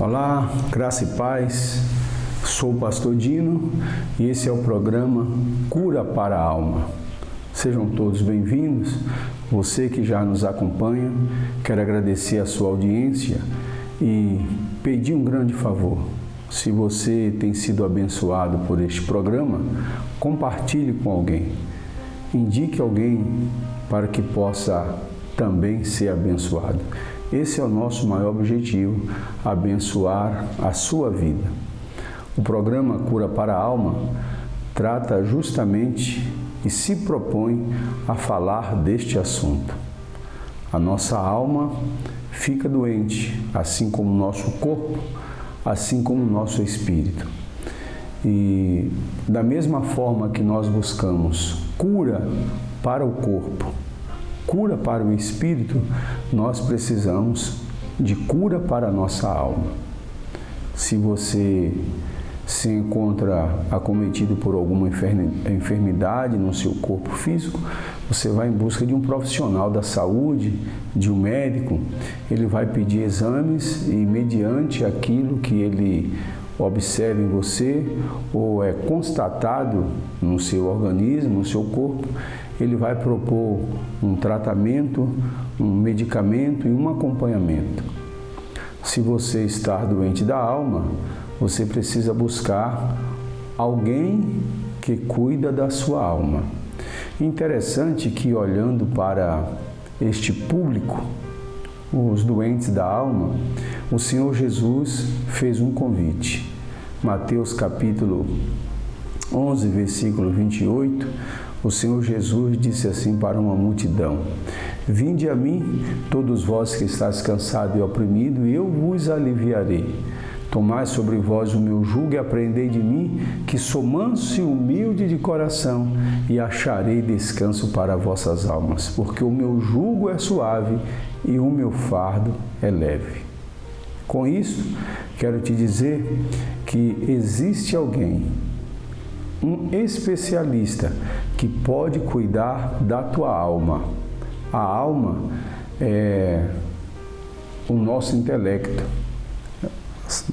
Olá, graça e paz, sou o pastor Dino e esse é o programa Cura para a Alma. Sejam todos bem-vindos, você que já nos acompanha, quero agradecer a sua audiência e pedir um grande favor. Se você tem sido abençoado por este programa, compartilhe com alguém, indique alguém para que possa também ser abençoado. Esse é o nosso maior objetivo, abençoar a sua vida. O programa Cura para a Alma trata justamente e se propõe a falar deste assunto. A nossa alma fica doente, assim como o nosso corpo, assim como o nosso espírito. E da mesma forma que nós buscamos cura para o corpo, cura para o espírito, nós precisamos de cura para a nossa alma. Se você se encontra acometido por alguma enfermidade no seu corpo físico, você vai em busca de um profissional da saúde, de um médico. Ele vai pedir exames e, mediante aquilo que ele observa em você ou é constatado no seu organismo, no seu corpo, ele vai propor um tratamento, um medicamento e um acompanhamento. Se você está doente da alma, você precisa buscar alguém que cuida da sua alma. Interessante que, olhando para este público, os doentes da alma, o Senhor Jesus fez um convite. Mateus capítulo 11, versículo 28, o Senhor Jesus disse assim para uma multidão: Vinde a mim, todos vós que estáis cansados e oprimidos, e eu vos aliviarei. Tomai sobre vós o meu jugo e aprendei de mim, que sou manso e humilde de coração, e acharei descanso para vossas almas, porque o meu jugo é suave e o meu fardo é leve. Com isso, quero te dizer que existe alguém, um especialista, que pode cuidar da tua alma. A alma é o nosso intelecto,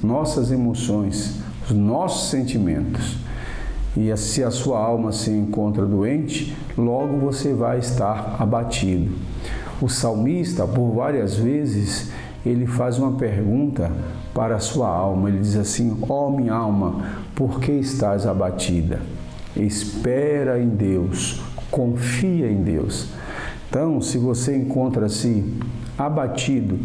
nossas emoções, os nossos sentimentos. E se a sua alma se encontra doente, logo você vai estar abatido. O salmista, por várias vezes, ele faz uma pergunta para a sua alma. Ele diz assim: ó minha alma, por que estás abatida? Espera em Deus, confia em Deus. Então, se você encontra-se abatido,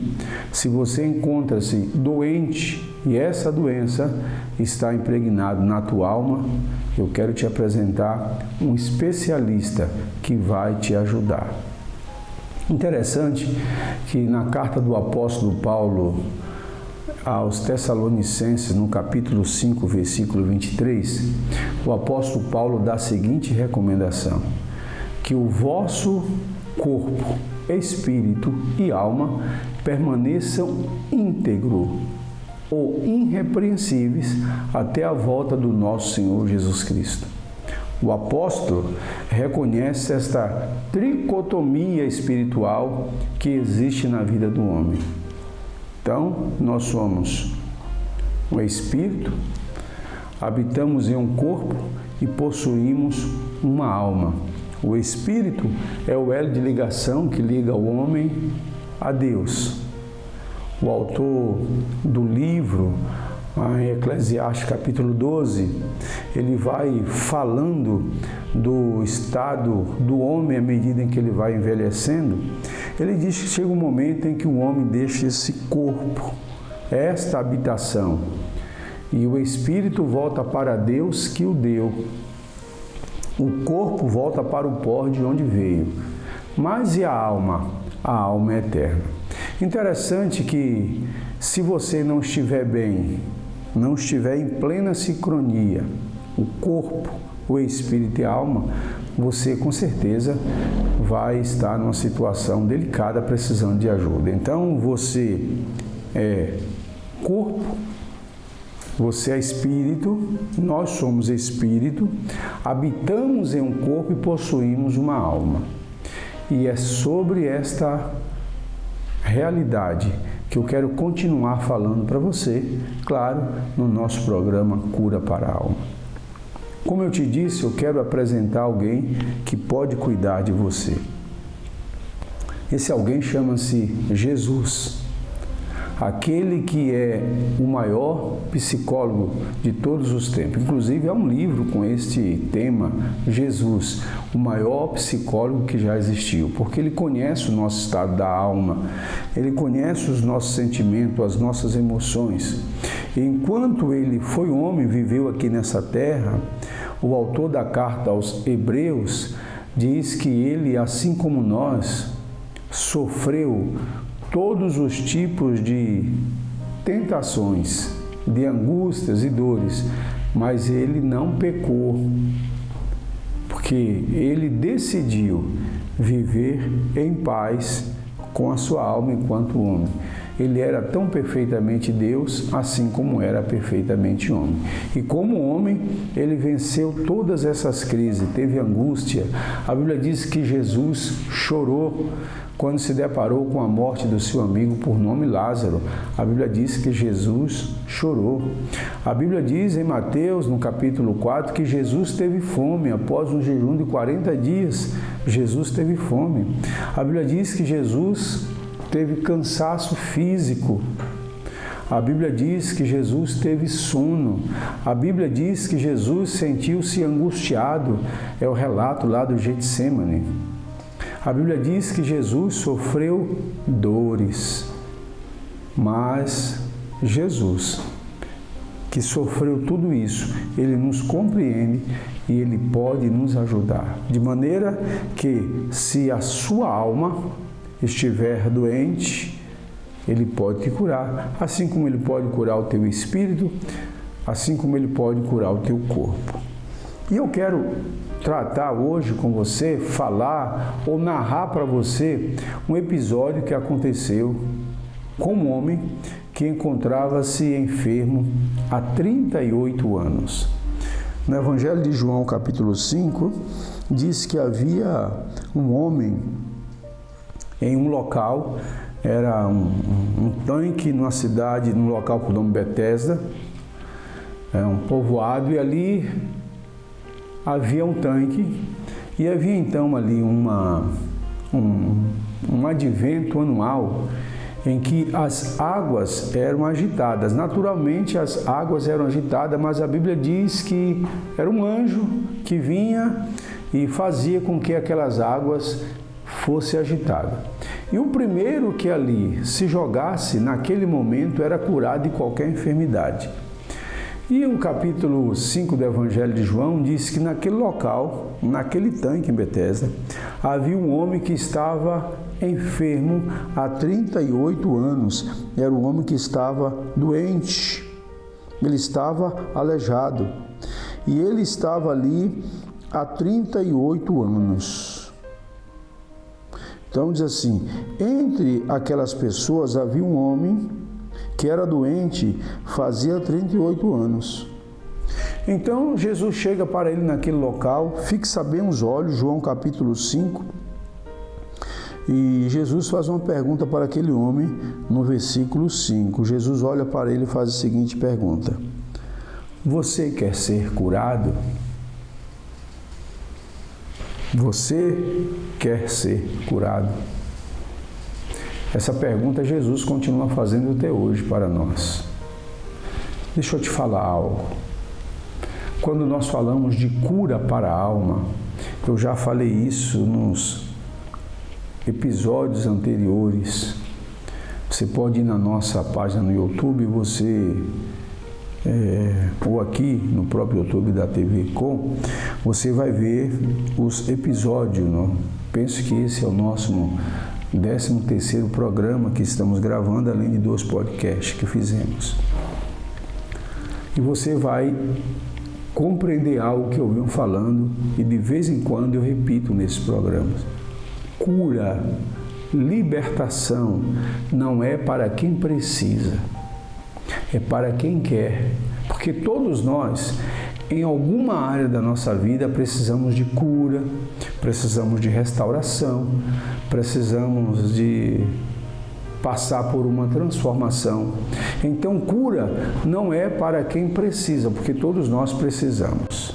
se você encontra-se doente e essa doença está impregnada na tua alma, eu quero te apresentar um especialista que vai te ajudar. Interessante que na carta do apóstolo Paulo aos Tessalonicenses, no capítulo 5, versículo 23, o apóstolo Paulo dá a seguinte recomendação: que o vosso corpo, espírito e alma permaneçam íntegros ou irrepreensíveis até a volta do nosso Senhor Jesus Cristo. O apóstolo reconhece esta tricotomia espiritual que existe na vida do homem. Então, nós somos um espírito, habitamos em um corpo e possuímos uma alma. O espírito é o elo de ligação que liga o homem a Deus. O autor do livro, em Eclesiastes capítulo 12, ele vai falando do estado do homem à medida em que ele vai envelhecendo. Ele diz que chega um momento em que o homem deixa esse corpo, esta habitação, e o espírito volta para Deus que o deu. O corpo volta para o pó de onde veio. Mas e a alma? A alma é eterna. Interessante que, se você não estiver bem, não estiver em plena sincronia, o corpo, o espírito e a alma, você com certeza vai estar numa situação delicada, precisando de ajuda. Então, você é corpo, você é espírito, nós somos espírito, habitamos em um corpo e possuímos uma alma. E é sobre esta realidade que eu quero continuar falando para você, claro, no nosso programa Cura para a Alma. Como eu te disse, eu quero apresentar alguém que pode cuidar de você. Esse alguém chama-se Jesus, aquele que é o maior psicólogo de todos os tempos. Inclusive, há um livro com este tema, Jesus, o maior psicólogo que já existiu, porque ele conhece o nosso estado da alma, ele conhece os nossos sentimentos, as nossas emoções. E enquanto ele foi homem, viveu aqui nessa terra, o autor da carta aos Hebreus diz que ele, assim como nós, sofreu todos os tipos de tentações, de angústias e dores, mas ele não pecou, porque ele decidiu viver em paz com a sua alma enquanto homem. Ele era tão perfeitamente Deus, assim como era perfeitamente homem. E como homem, ele venceu todas essas crises, teve angústia. A Bíblia diz que Jesus chorou quando se deparou com a morte do seu amigo por nome Lázaro. A Bíblia diz que Jesus chorou. A Bíblia diz em Mateus, no capítulo 4, que Jesus teve fome. Após um jejum de 40 dias, Jesus teve fome. A Bíblia diz que Jesus teve cansaço físico. A Bíblia diz que Jesus teve sono. A Bíblia diz que Jesus sentiu-se angustiado. É o relato lá do Getsemane. A Bíblia diz que Jesus sofreu dores. Mas Jesus, que sofreu tudo isso, ele nos compreende e ele pode nos ajudar. De maneira que, se a sua alma estiver doente, ele pode te curar, assim como ele pode curar o teu espírito, assim como ele pode curar o teu corpo. E eu quero tratar hoje com você, falar ou narrar para você um episódio que aconteceu com um homem que encontrava-se enfermo há 38 anos. No Evangelho de João, capítulo 5, diz que havia um homem em um local, era um tanque numa cidade, num local por nome Betesda, um povoado, e ali havia um tanque, e havia então ali um advento anual em que as águas eram agitadas. Naturalmente as águas eram agitadas, mas a Bíblia diz que era um anjo que vinha e fazia com que aquelas águas fosse agitada. E o primeiro que ali se jogasse naquele momento era curado de qualquer enfermidade. E o capítulo 5 do Evangelho de João diz que naquele local, naquele tanque em Betesda, havia um homem que estava enfermo há 38 anos. Era um homem que estava doente, ele estava aleijado. E ele estava ali há 38 anos. Então diz assim, entre aquelas pessoas havia um homem que era doente fazia 38 anos. Então Jesus chega para ele naquele local, fixa bem os olhos, João capítulo 5, e Jesus faz uma pergunta para aquele homem no versículo 5. Jesus olha para ele e faz a seguinte pergunta: você quer ser curado? Você quer ser curado? Essa pergunta Jesus continua fazendo até hoje para nós. Deixa eu te falar algo. Quando nós falamos de cura para a alma, eu já falei isso nos episódios anteriores. Você pode ir na nossa página no YouTube, ou aqui no próprio YouTube da TV Com, você vai ver os episódios. Não? Penso que esse é o nosso 13º programa que estamos gravando, além de 2 podcasts que fizemos. E você vai compreender algo que eu venho falando e de vez em quando eu repito nesses programas. Cura, libertação não é para quem precisa, é para quem quer. Porque todos nós, em alguma área da nossa vida, precisamos de cura, precisamos de restauração, precisamos de passar por uma transformação. Então, cura não é para quem precisa, porque todos nós precisamos.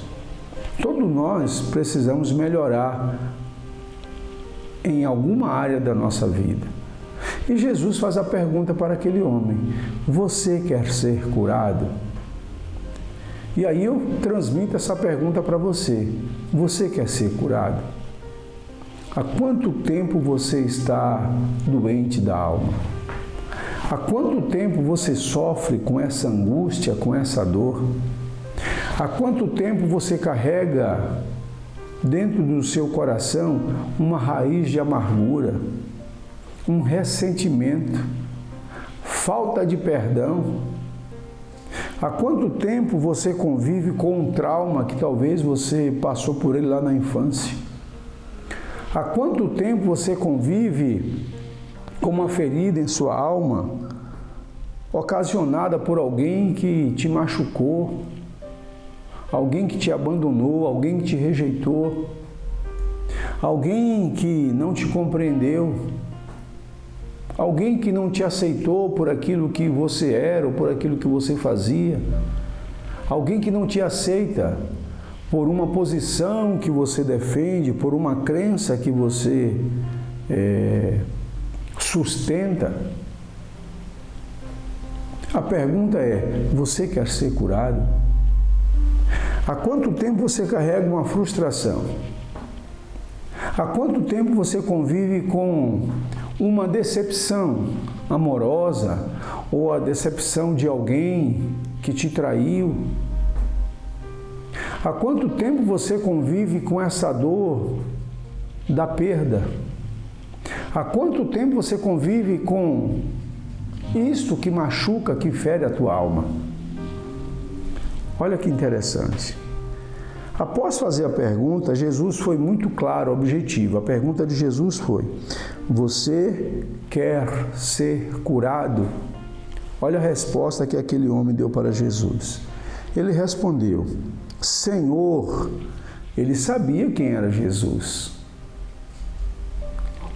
Todos nós precisamos melhorar em alguma área da nossa vida. E Jesus faz a pergunta para aquele homem: você quer ser curado? E aí eu transmito essa pergunta para você: você quer ser curado? Há quanto tempo você está doente da alma? Há quanto tempo você sofre com essa angústia, com essa dor? Há quanto tempo você carrega dentro do seu coração uma raiz de amargura, um ressentimento, falta de perdão? Há quanto tempo você convive com um trauma que talvez você passou por ele lá na infância? Há quanto tempo você convive com uma ferida em sua alma, ocasionada por alguém que te machucou, alguém que te abandonou, alguém que te rejeitou, alguém que não te compreendeu, alguém que não te aceitou por aquilo que você era ou por aquilo que você fazia, alguém que não te aceita por uma posição que você defende, por uma crença que você sustenta. A pergunta é: você quer ser curado? Há quanto tempo você carrega uma frustração? Há quanto tempo você convive com uma decepção amorosa ou a decepção de alguém que te traiu? Há quanto tempo você convive com essa dor da perda? Há quanto tempo você convive com isto que machuca, que fere a tua alma? Olha que interessante. Após fazer a pergunta, Jesus foi muito claro, objetivo. A pergunta de Jesus foi: você quer ser curado? Olha a resposta que aquele homem deu para Jesus. Ele respondeu: Senhor. Ele sabia quem era Jesus,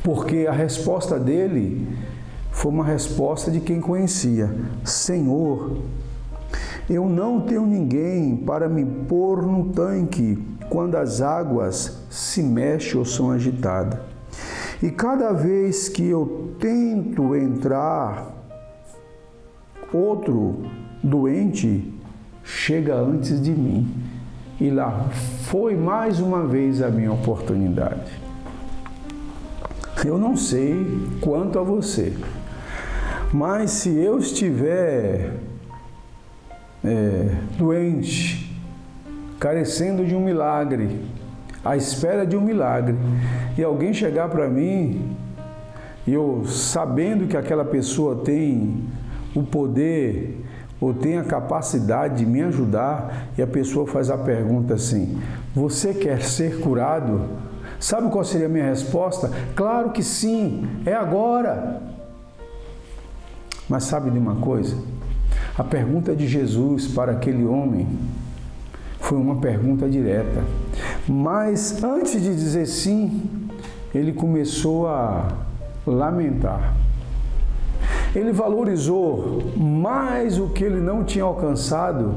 porque a resposta dele foi uma resposta de quem conhecia. Senhor, eu não tenho ninguém para me pôr no tanque quando as águas se mexem ou são agitadas. E cada vez que eu tento entrar, outro doente chega antes de mim. E lá foi mais uma vez a minha oportunidade. Eu não sei quanto a você, mas se eu estiver doente, carecendo de um milagre, à espera de um milagre, e alguém chegar para mim, e eu sabendo que aquela pessoa tem o poder ou tem a capacidade de me ajudar, e a pessoa faz a pergunta assim: você quer ser curado? Sabe qual seria a minha resposta? Claro que sim, é agora. Mas sabe de uma coisa? A pergunta de Jesus para aquele homem foi uma pergunta direta. Mas antes de dizer sim, ele começou a lamentar. Ele valorizou mais o que ele não tinha alcançado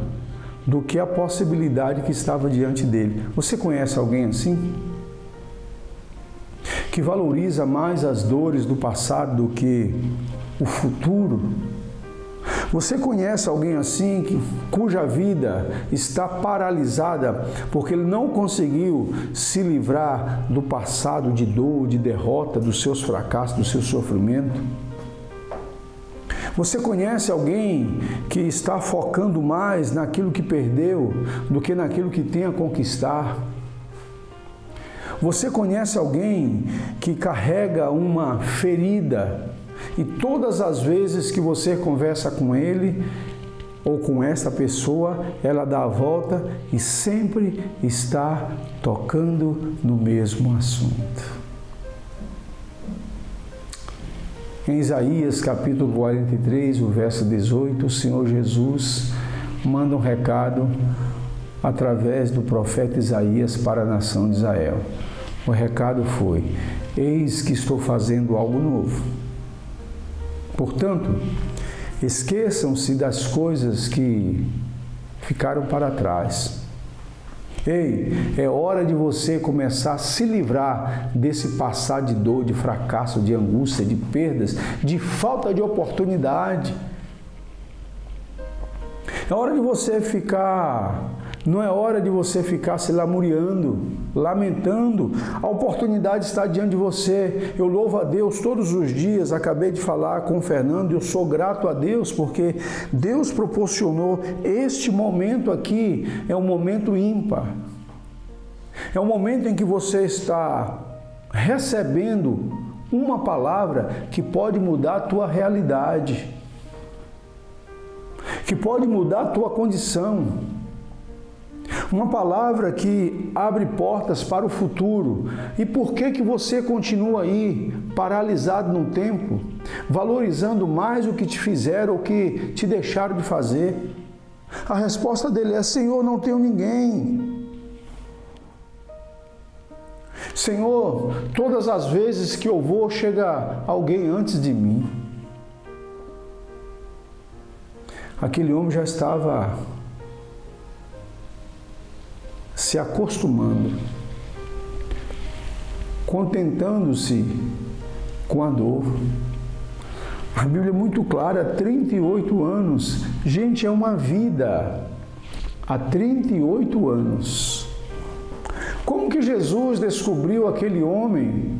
do que a possibilidade que estava diante dele. Você conhece alguém assim? Que valoriza mais as dores do passado do que o futuro? Você conhece alguém assim cuja vida está paralisada porque ele não conseguiu se livrar do passado de dor, de derrota, dos seus fracassos, do seu sofrimento? Você conhece alguém que está focando mais naquilo que perdeu do que naquilo que tem a conquistar? Você conhece alguém que carrega uma ferida e todas as vezes que você conversa com ele ou com essa pessoa, ela dá a volta e sempre está tocando no mesmo assunto? Em Isaías capítulo 43, o verso 18, o Senhor Jesus manda um recado através do profeta Isaías para a nação de Israel. O recado foi: eis que estou fazendo algo novo. Portanto, esqueçam-se das coisas que ficaram para trás. Ei, é hora de você começar a se livrar desse passado de dor, de fracasso, de angústia, de perdas, de falta de oportunidade. É hora de você ficar... Não é hora de você ficar se lamuriando, lamentando. A oportunidade está diante de você. Eu louvo a Deus todos os dias. Acabei de falar com o Fernando. Eu sou grato a Deus porque Deus proporcionou este momento aqui. É um momento ímpar. É um momento em que você está recebendo uma palavra que pode mudar a tua realidade, que pode mudar a tua condição. Uma palavra que abre portas para o futuro. E por que você continua aí, paralisado no tempo, valorizando mais o que te fizeram ou que te deixaram de fazer? A resposta dele é: Senhor, não tenho ninguém. Senhor, todas as vezes que eu vou, chega alguém antes de mim. Aquele homem já estava se acostumando, contentando-se com a dor. A Bíblia é muito clara, 38 anos. Gente, é uma vida. Há 38 anos. Como que Jesus descobriu aquele homem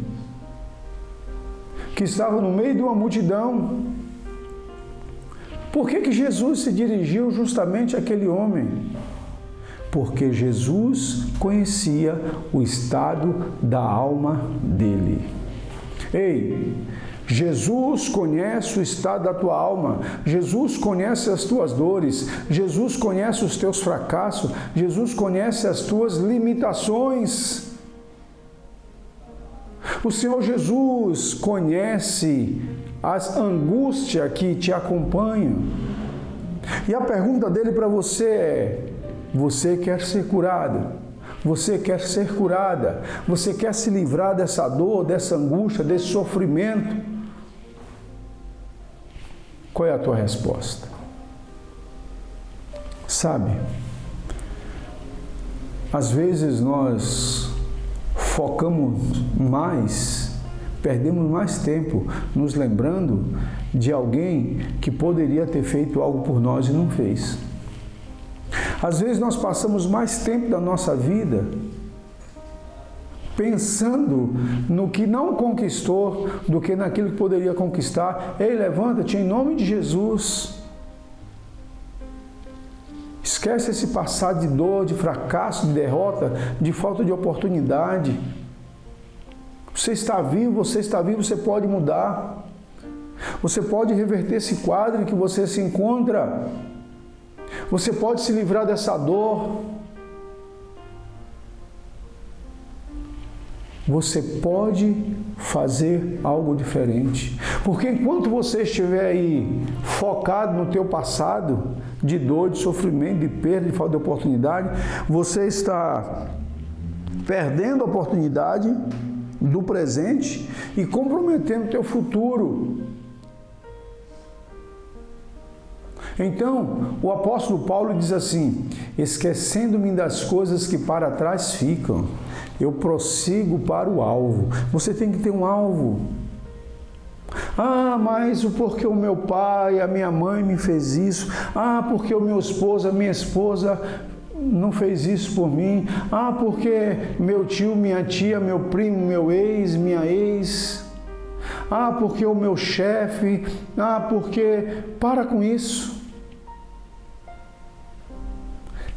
que estava no meio de uma multidão? Por que Jesus se dirigiu justamente àquele homem? Porque Jesus conhecia o estado da alma dele. Ei, Jesus conhece o estado da tua alma, Jesus conhece as tuas dores, Jesus conhece os teus fracassos, Jesus conhece as tuas limitações. O Senhor Jesus conhece as angústias que te acompanham. E a pergunta dele para você é: você quer ser curado? Você quer ser curada? Você quer se livrar dessa dor, dessa angústia, desse sofrimento? Qual é a tua resposta? Sabe, às vezes nós focamos mais, perdemos mais tempo nos lembrando de alguém que poderia ter feito algo por nós e não fez. Às vezes nós passamos mais tempo da nossa vida pensando no que não conquistou do que naquilo que poderia conquistar. Ei, levanta-te em nome de Jesus. Esquece esse passado de dor, de fracasso, de derrota, de falta de oportunidade. Você está vivo, você pode mudar. Você pode reverter esse quadro em que você se encontra. Você pode se livrar dessa dor. Você pode fazer algo diferente. Porque enquanto você estiver aí focado no teu passado, de dor, de sofrimento, de perda, de falta de oportunidade, você está perdendo a oportunidade do presente e comprometendo o teu futuro. Então, o apóstolo Paulo diz assim: esquecendo-me das coisas que para trás ficam, eu prossigo para o alvo. Você tem que ter um alvo. Ah, mas porque o meu pai, a minha mãe me fez isso. Ah, porque o meu esposo, a minha esposa não fez isso por mim. Ah, porque meu tio, minha tia, meu primo, meu ex, minha ex. Ah, porque o meu chefe. Ah, porque... Para com isso.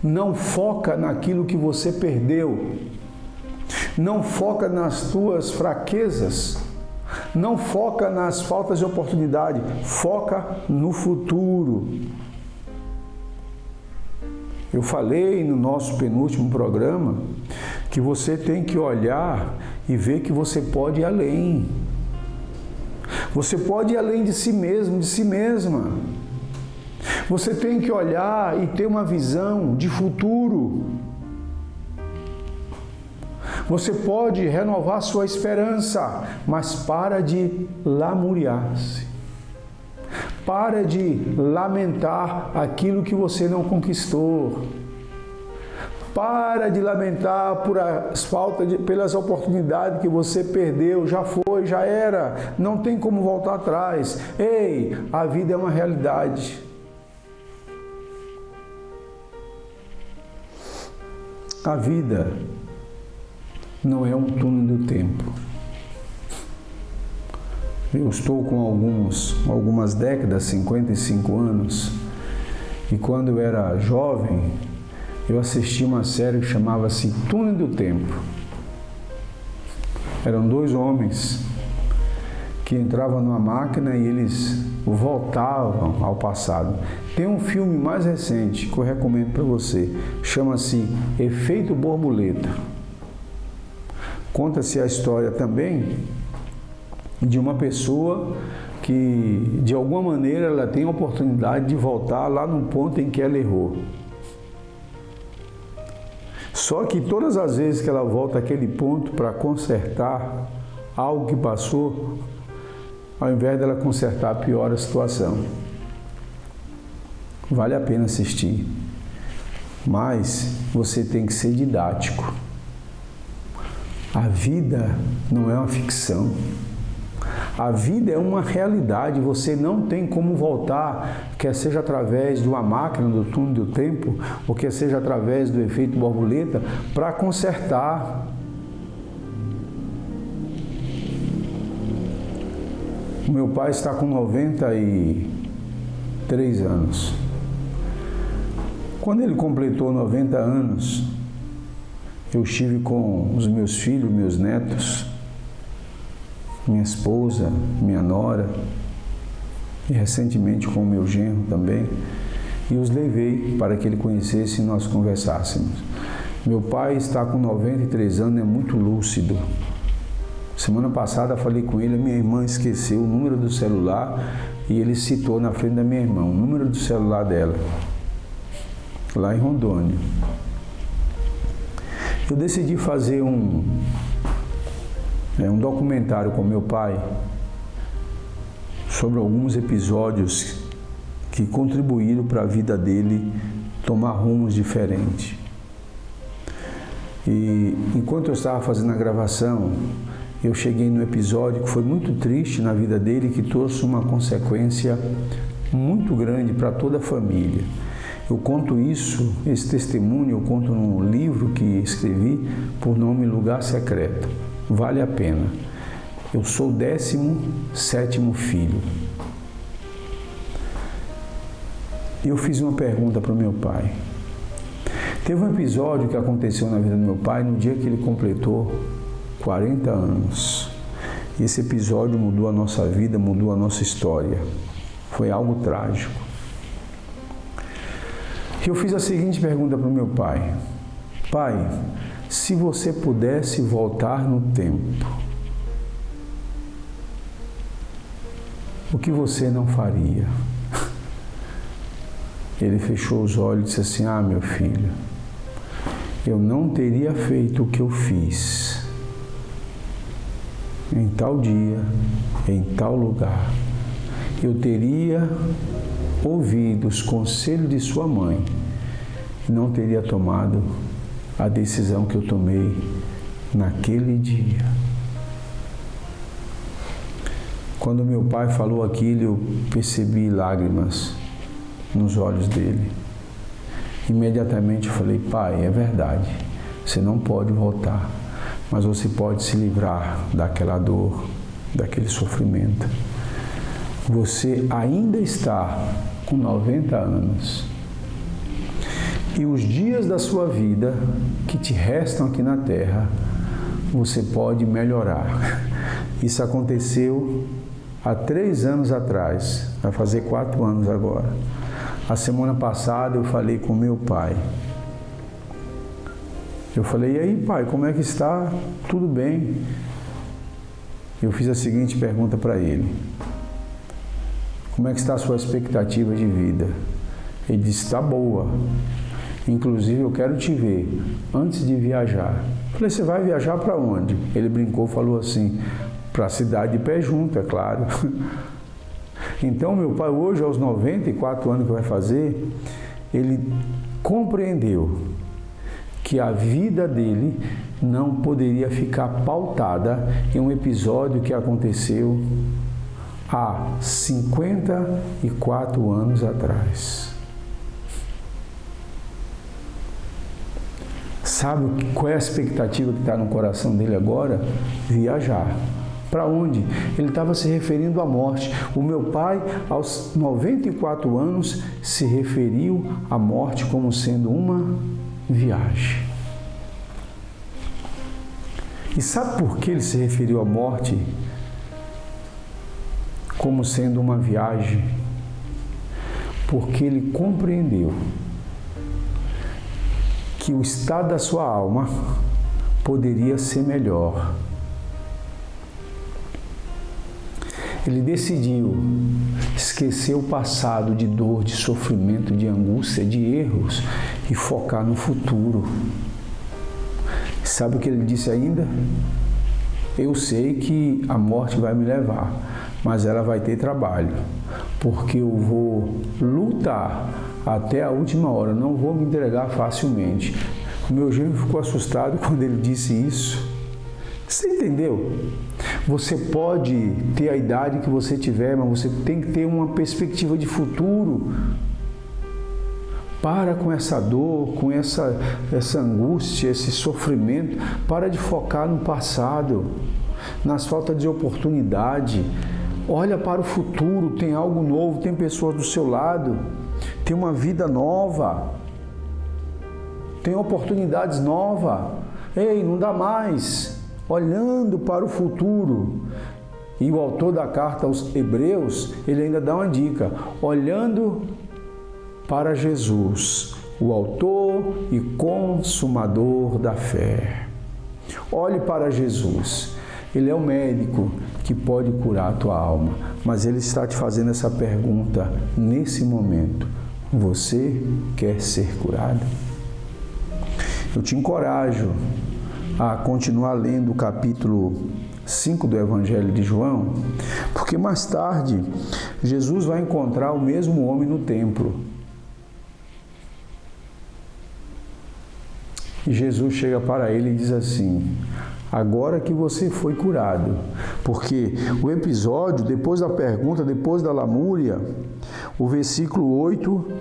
Não foca naquilo que você perdeu. Não foca nas tuas fraquezas. Não foca nas faltas de oportunidade. Foca no futuro. Eu falei no nosso penúltimo programa que você tem que olhar e ver que você pode ir além. Você pode ir além de si mesmo, de si mesma. Você tem que olhar e ter uma visão de futuro. Você pode renovar sua esperança, mas para de lamuriar-se. Para de lamentar aquilo que você não conquistou. Para de lamentar pelas oportunidades que você perdeu. Já foi, já era. Não tem como voltar atrás. Ei, a vida é uma realidade. A vida não é um túnel do tempo. Eu estou com algumas décadas, 55 anos, e quando eu era jovem, eu assisti uma série que chamava-se Túnel do Tempo. Eram dois homens que entravam numa máquina e eles voltavam ao passado. Tem um filme mais recente que eu recomendo para você, chama-se Efeito Borboleta. Conta-se a história também de uma pessoa que, de alguma maneira, ela tem a oportunidade de voltar lá no ponto em que ela errou. Só que todas as vezes que ela volta àquele ponto para consertar algo que passou, ao invés dela consertar, piora a situação. Vale a pena assistir, mas você tem que ser didático. A vida não é uma ficção. A vida é uma realidade, você não tem como voltar, quer seja através de uma máquina do túnel do tempo, ou quer seja através do efeito borboleta, para consertar. O meu pai está com 93 anos. Quando ele completou 90 anos, eu estive com os meus filhos, meus netos, minha esposa, minha nora, e recentemente com o meu genro também, e os levei para que ele conhecesse e nós conversássemos. Meu pai está com 93 anos, é muito lúcido. Semana passada falei com ele, a minha irmã esqueceu o número do celular e ele citou na frente da minha irmã o número do celular dela, lá em Rondônia. Eu decidi fazer um documentário com meu pai sobre alguns episódios que contribuíram para a vida dele tomar rumos diferentes. E enquanto eu estava fazendo a gravação, eu cheguei num episódio que foi muito triste na vida dele, que trouxe uma consequência muito grande para toda a família. Eu conto isso, esse testemunho, eu conto num livro que escrevi por nome Lugar Secreto. Vale a pena. Eu sou o 17º filho. Eu fiz uma pergunta para o meu pai. Teve um episódio que aconteceu na vida do meu pai no dia que ele completou 40 anos. E esse episódio mudou a nossa vida, mudou a nossa história. Foi algo trágico. Eu fiz a seguinte pergunta para o meu pai. Pai, se você pudesse voltar no tempo, o que você não faria? Ele fechou os olhos e disse assim, meu filho, eu não teria feito o que eu fiz em tal dia, em tal lugar. Eu teria ouvido os conselhos de sua mãe e não teria tomado a decisão que eu tomei naquele dia. Quando meu pai falou aquilo, eu percebi lágrimas nos olhos dele. Imediatamente eu falei, pai, é verdade, você não pode voltar, mas você pode se livrar daquela dor, daquele sofrimento. Você ainda está com 90 anos. E os dias da sua vida que te restam aqui na Terra, você pode melhorar. Isso aconteceu há 3 anos atrás, vai fazer 4 anos agora. A semana passada eu falei com meu pai. Eu falei, e aí pai, como é que está? Tudo bem? Eu fiz a seguinte pergunta para ele. Como é que está a sua expectativa de vida? Ele disse, está boa. Inclusive, eu quero te ver antes de viajar. Falei, você vai viajar para onde? Ele brincou, falou assim, para a cidade de Pé Junto, é claro. Então, meu pai, hoje, aos 94 anos que vai fazer, ele compreendeu que a vida dele não poderia ficar pautada em um episódio que aconteceu há 54 anos atrás. Sabe qual é a expectativa que está no coração dele agora? Viajar. Para onde? Ele estava se referindo à morte. O meu pai, aos 94 anos, se referiu à morte como sendo uma viagem. E sabe por que ele se referiu à morte como sendo uma viagem? Porque ele compreendeu que o estado da sua alma poderia ser melhor. Ele decidiu esquecer o passado de dor, de sofrimento, de angústia, de erros e focar no futuro. Sabe o que ele disse ainda? Eu sei que a morte vai me levar, mas ela vai ter trabalho, porque eu vou lutar até a última hora, não vou me entregar facilmente. O meu genro ficou assustado quando ele disse isso. Você entendeu? Você pode ter a idade que você tiver, mas você tem que ter uma perspectiva de futuro. Para com essa dor, com essa angústia, esse sofrimento. Para de focar no passado, nas faltas de oportunidade. Olha para o futuro, tem algo novo, tem pessoas do seu lado, tem uma vida nova, tem oportunidades novas. Ei, não dá mais. Olhando para o futuro. E o autor da carta aos Hebreus, ele ainda dá uma dica. Olhando para Jesus, o autor e consumador da fé. Olhe para Jesus. Ele é o médico que pode curar a tua alma. Mas ele está te fazendo essa pergunta nesse momento. Você quer ser curado? Eu te encorajo a continuar lendo o capítulo 5 do Evangelho de João, porque mais tarde Jesus vai encontrar o mesmo homem no templo. E Jesus chega para ele e diz assim: agora que você foi curado, porque o episódio, depois da pergunta, depois da lamúria, o versículo 8,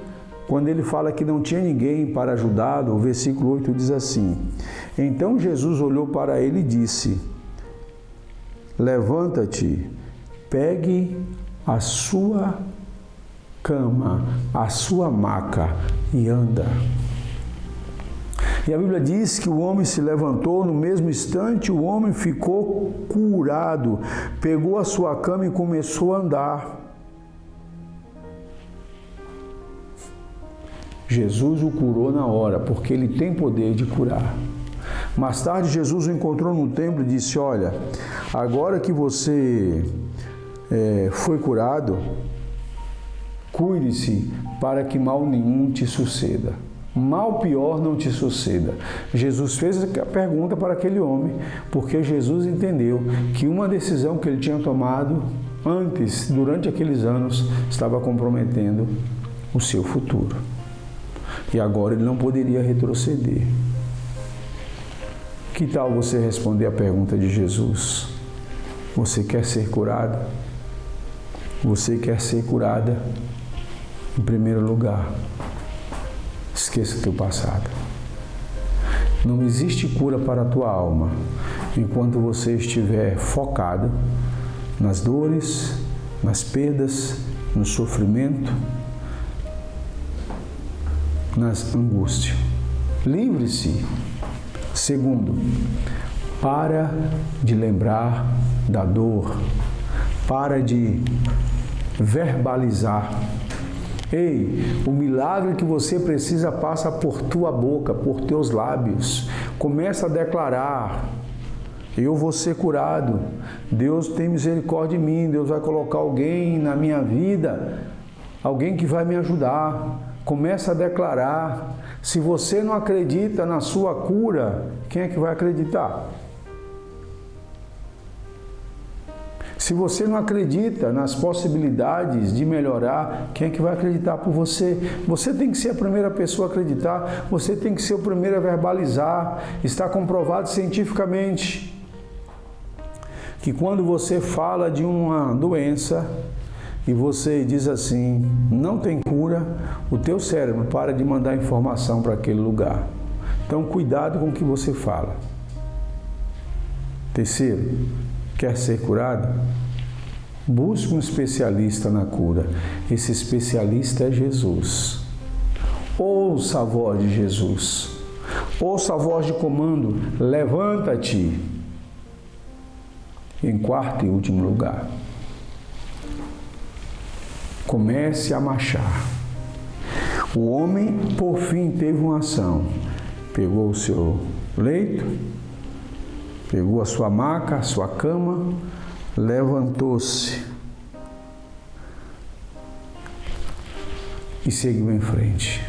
quando ele fala que não tinha ninguém para ajudá-lo, o versículo 8 diz assim: então Jesus olhou para ele e disse: levanta-te, pegue a sua cama, a sua maca e anda. E a Bíblia diz que o homem se levantou, no mesmo instante o homem ficou curado, pegou a sua cama e começou a andar. Jesus o curou na hora, porque ele tem poder de curar. Mais tarde, Jesus o encontrou no templo e disse: olha, agora que você foi curado, cuide-se para que mal nenhum te suceda. Mal pior não te suceda. Jesus fez a pergunta para aquele homem, porque Jesus entendeu que uma decisão que ele tinha tomado antes, durante aqueles anos, estava comprometendo o seu futuro. E agora ele não poderia retroceder. Que tal você responder a pergunta de Jesus? Você quer ser curado? Você quer ser curada? Em primeiro lugar, esqueça o teu passado. Não existe cura para a tua alma enquanto você estiver focado nas dores, nas perdas, no sofrimento, nas angústias. Livre-se. Segundo, para de lembrar da dor. Para de verbalizar. Ei, o milagre que você precisa passa por tua boca, por teus lábios. Começa a declarar: eu vou ser curado. Deus tem misericórdia de mim. Deus vai colocar alguém na minha vida, alguém que vai me ajudar. Começa a declarar. Se você não acredita na sua cura, quem é que vai acreditar? Se você não acredita nas possibilidades de melhorar, quem é que vai acreditar por você? Você tem que ser a primeira pessoa a acreditar, você tem que ser o primeiro a verbalizar. Está comprovado cientificamente que quando você fala de uma doença e você diz assim, não tem cura, o teu cérebro para de mandar informação para aquele lugar. Então, cuidado com o que você fala. Terceiro, quer ser curado? Busque um especialista na cura. Esse especialista é Jesus. Ouça a voz de Jesus. Ouça a voz de comando. Levanta-te. Em quarto e último lugar, comece a marchar. O homem, por fim, teve uma ação. Pegou o seu leito, pegou a sua maca, a sua cama, levantou-se e seguiu em frente.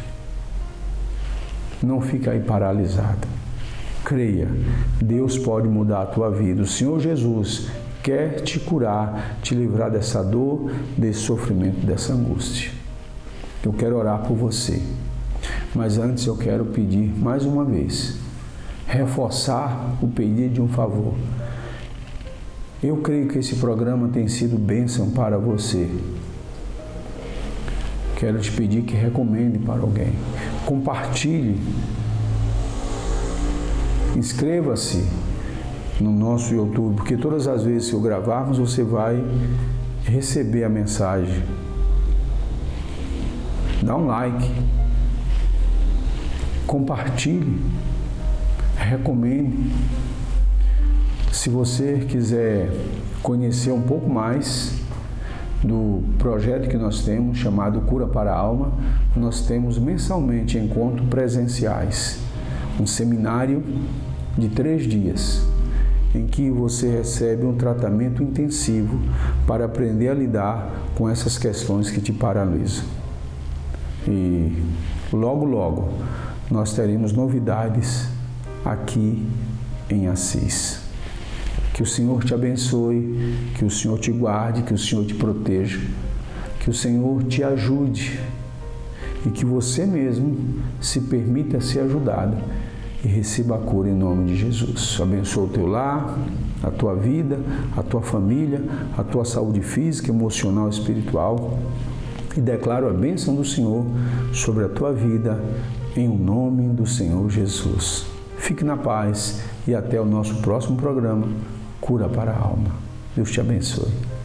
Não fica aí paralisado. Creia, Deus pode mudar a tua vida. O Senhor Jesus quer te curar, te livrar dessa dor, desse sofrimento, dessa angústia. Eu quero orar por você. Mas antes eu quero pedir mais uma vez, reforçar o pedido de um favor. Eu creio que esse programa tem sido bênção para você. Quero te pedir que recomende para alguém. Compartilhe. Inscreva-se no nosso YouTube, porque todas as vezes que eu gravarmos, você vai receber a mensagem. Dá um like. Compartilhe. Recomende. Se você quiser conhecer um pouco mais do projeto que nós temos, chamado Cura para a Alma, nós temos mensalmente encontros presenciais. Um seminário de 3 dias, em que você recebe um tratamento intensivo para aprender a lidar com essas questões que te paralisam. E logo, logo, nós teremos novidades aqui em Assis. Que o Senhor te abençoe, que o Senhor te guarde, que o Senhor te proteja, que o Senhor te ajude e que você mesmo se permita ser ajudado e receba a cura em nome de Jesus. Abençoa o teu lar, a tua vida, a tua família, a tua saúde física, emocional e espiritual e declaro a bênção do Senhor sobre a tua vida em nome do Senhor Jesus. Fique na paz e até o nosso próximo programa, Cura para a Alma. Deus te abençoe.